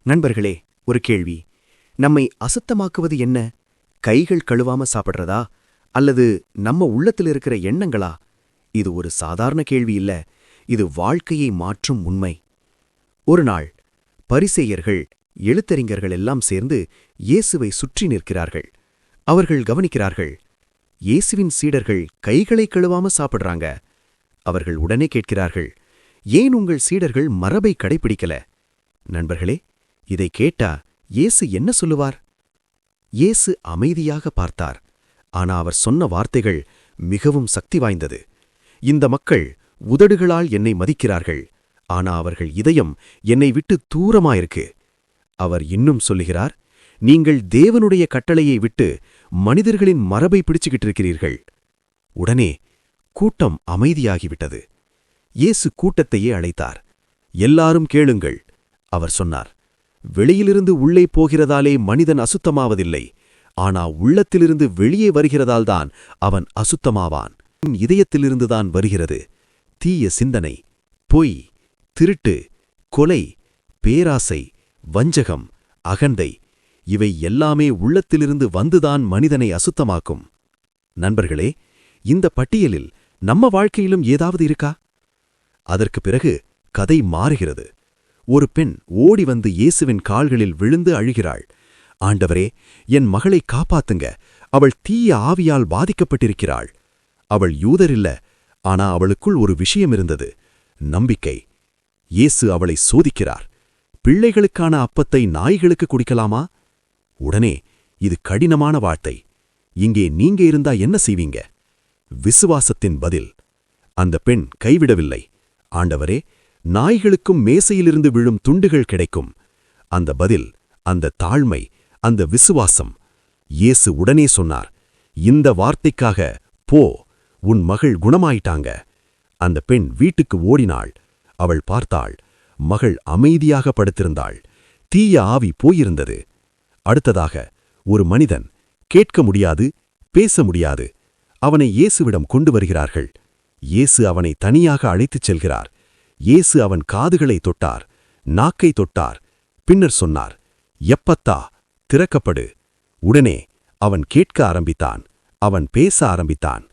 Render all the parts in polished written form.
நண்பர்களே, ஒரு கேள்வி. நம்மை அசுத்தமாக்குவது என்ன? கைகள் கழுவாம சாப்பிடுறதா அல்லது நம்ம உள்ளத்தில் இருக்கிற எண்ணங்களா? இது ஒரு சாதாரண கேள்வி இல்ல. இது வாழ்க்கையை மாற்றும் உண்மை. ஒரு நாள் பரிசேயர்கள், எழுத்தறிஞர்கள் எல்லாம் சேர்ந்து இயேசுவை சுற்றி நிற்கிறார்கள். அவர்கள் கவனிக்கிறார்கள், இயேசுவின் சீடர்கள் கைகளை கழுவாம சாப்பிடுறாங்க. அவர்கள் உடனே கேட்கிறார்கள், ஏன் உங்கள் சீடர்கள் மரபை கடைபிடிக்கல? நண்பர்களே, இதை கேட்டா இயேசு என்ன சொல்லுவார்? இயேசு அமைதியாக பார்த்தார். ஆனா அவர் சொன்ன வார்த்தைகள் மிகவும் சக்தி வாய்ந்தது. இந்த மக்கள் உதடுகளால் என்னை மதிக்கிறார்கள், ஆனா அவர்கள் இதயம் என்னை விட்டு தூரமாயிருக்கு. அவர் இன்னும் சொல்லுகிறார், நீங்கள் தேவனுடைய கட்டளையை விட்டு மனிதர்களின் மரபை பிடிச்சுக்கிட்டு இருக்கிறீர்கள். உடனே கூட்டம் அமைதியாகிவிட்டது. இயேசு கூட்டத்தையே அழைத்தார். எல்லாரும் கேளுங்கள், அவர் சொன்னார். வெளியிலிருந்து உள்ளே போகிறதாலே மனிதன் அசுத்தமாவதில்லை, ஆனா உள்ளத்திலிருந்து வெளியே வருகிறதால்தான் அவன் அசுத்தமாவான். இதயத்திலிருந்துதான் வருகிறது தீய சிந்தனை, பொய், திருட்டு, கொலை, பேராசை, வஞ்சகம், அகந்தை. இவை எல்லாமே உள்ளத்திலிருந்து வந்துதான் மனிதனை அசுத்தமாக்கும். நண்பர்களே, இந்த பட்டியலில் நம்ம வாழ்க்கையிலும் ஏதாவது இருக்கா? அதற்கு பிறகு கதை மாறுகிறது. ஒரு பெண் ஓடி வந்து இயேசுவின் கால்களில் விழுந்து அழுகிறாள். ஆண்டவரே, என் மகளை காப்பாத்துங்க, அவள் தீய ஆவியால் பாதிக்கப்பட்டிருக்கிறாள். அவள் யூதரில்ல, ஆனா அவளுக்குள் ஒரு விஷயம் இருந்தது, நம்பிக்கை. இயேசு அவளை சோதிக்கிறார். பிள்ளைகளுக்கான அப்பத்தை நாய்களுக்கு குடிக்கலாமா? உடனே, இது கடினமான வார்த்தை. இங்கே நீங்க இருந்தா என்ன செய்வீங்க? விசுவாசத்தின் பதில். அந்த பெண் கைவிடவில்லை. ஆண்டவரே, நாய்களுக்கும் மேசையிலிருந்து விழும் துண்டுகள் கிடைக்கும். அந்த பதில், அந்த தாழ்மை, அந்த விசுவாசம். இயேசு உடனே சொன்னார், இந்த வார்த்தைக்காக போ, உன் மகள் குணமாயிட்டாங்க. அந்த பெண் வீட்டுக்கு ஓடினாள். அவள் பார்த்தாள், மகள் அமைதியாக படுத்திருந்தாள். தீய ஆவி போயிருந்தது. அடுத்ததாக ஒரு மனிதன், கேட்க முடியாது, பேச முடியாது. அவனை இயேசுவிடம் கொண்டு வருகிறார்கள். இயேசு அவனை தனியாக அழைத்துச் செல்கிறார். இயேசு அவன் காதுகளை தொட்டார், நாக்கை தொட்டார். பின்னர் சொன்னார், எப்பத்தா, திறக்கப்படு. உடனே அவன் கேட்க ஆரம்பித்தான். அவன் பேச ஆரம்பித்தான்.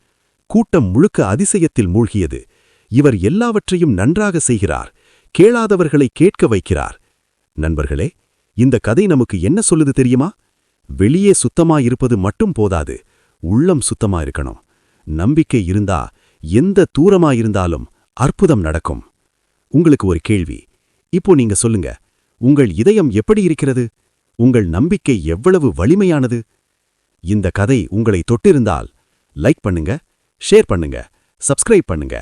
கூட்டம் முழுக்க அதிசயத்தில் மூழ்கியது. இவர் எல்லாவற்றையும் நன்றாக செய்கிறார், கேளாதவர்களை கேட்க வைக்கிறார். நண்பர்களே, இந்த கதை நமக்கு என்ன சொல்லுது தெரியுமா? வெளியே சுத்தமாயிருப்பது மட்டும் போதாது, உள்ளம் சுத்தமாயிருக்கணும். நம்பிக்கை இருந்தா எந்த தூரமாயிருந்தாலும் அற்புதம் நடக்கும். உங்களுக்கு ஒரு கேள்வி. இப்போ நீங்க சொல்லுங்க, உங்கள் இதயம் எப்படி இருக்கிறது? உங்கள் நம்பிக்கை எவ்வளவு வலிமையானது? இந்த கதை உங்களை தொட்டிருந்தால் லைக் பண்ணுங்க, ஷேர் பண்ணுங்க, சப்ஸ்கிரைப் பண்ணுங்க.